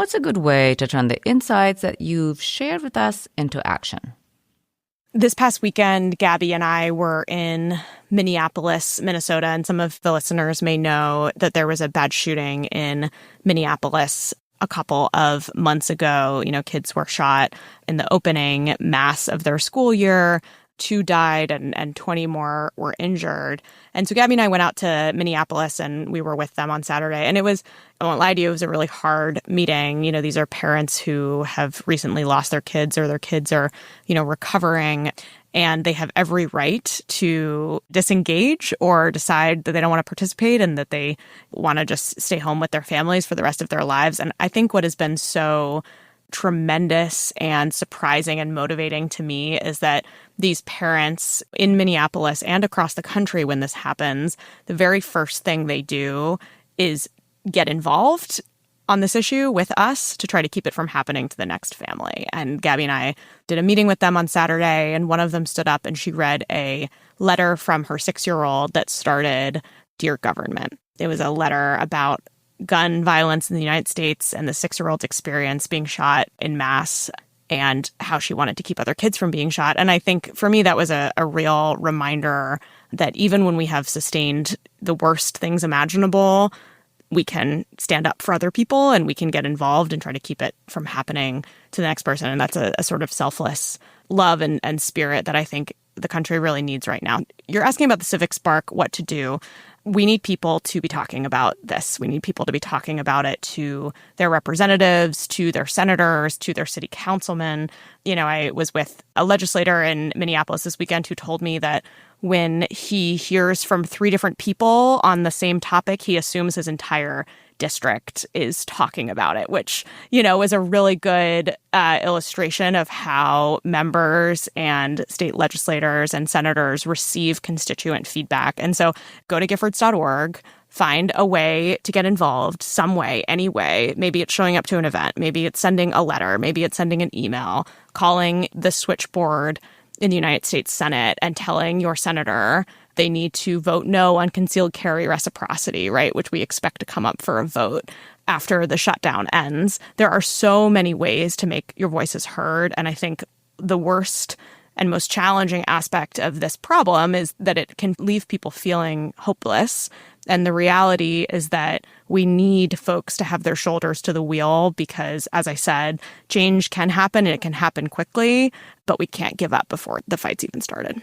what's a good way to turn the insights that you've shared with us into action? This past weekend, Gabby and I were in Minneapolis, Minnesota, and some of the listeners may know that there was a bad shooting in Minneapolis a couple of months ago. Kids were shot in the opening mass of their school year. 2 died and 20 more were injured. And so Gabby and I went out to Minneapolis and we were with them on Saturday. And I won't lie to you, it was a really hard meeting. These are parents who have recently lost their kids or their kids are, recovering. And they have every right to disengage or decide that they don't want to participate and that they want to just stay home with their families for the rest of their lives. And I think what has been so tremendous and surprising and motivating to me is that these parents in Minneapolis and across the country, when this happens, the very first thing they do is get involved on this issue with us to try to keep it from happening to the next family. And Gabby and I did a meeting with them on Saturday, and one of them stood up and she read a letter from her 6-year-old that started, "Dear Government." It was a letter about gun violence in the United States and the 6-year-old's experience being shot in mass and how she wanted to keep other kids from being shot. And I think for me, that was a real reminder that even when we have sustained the worst things imaginable, we can stand up for other people and we can get involved and try to keep it from happening to the next person. And that's a sort of selfless love and spirit that I think the country really needs right now. You're asking about the Civic Spark, what to do. We need people to be talking about this. We need people to be talking about it to their representatives, to their senators, to their city councilmen. I was with a legislator in Minneapolis this weekend who told me that when he hears from 3 different people on the same topic, he assumes his entire district is talking about it, which, is a really good illustration of how members and state legislators and senators receive constituent feedback. And so go to Giffords.org, find a way to get involved, some way, any way. Maybe it's showing up to an event. Maybe it's sending a letter. Maybe it's sending an email, calling the switchboard in the United States Senate and telling your senator they need to vote no on concealed carry reciprocity, right, which we expect to come up for a vote after the shutdown ends. There are so many ways to make your voices heard. And I think the worst and most challenging aspect of this problem is that it can leave people feeling hopeless. And the reality is that we need folks to have their shoulders to the wheel because, as I said, change can happen and it can happen quickly, but we can't give up before the fight's even started.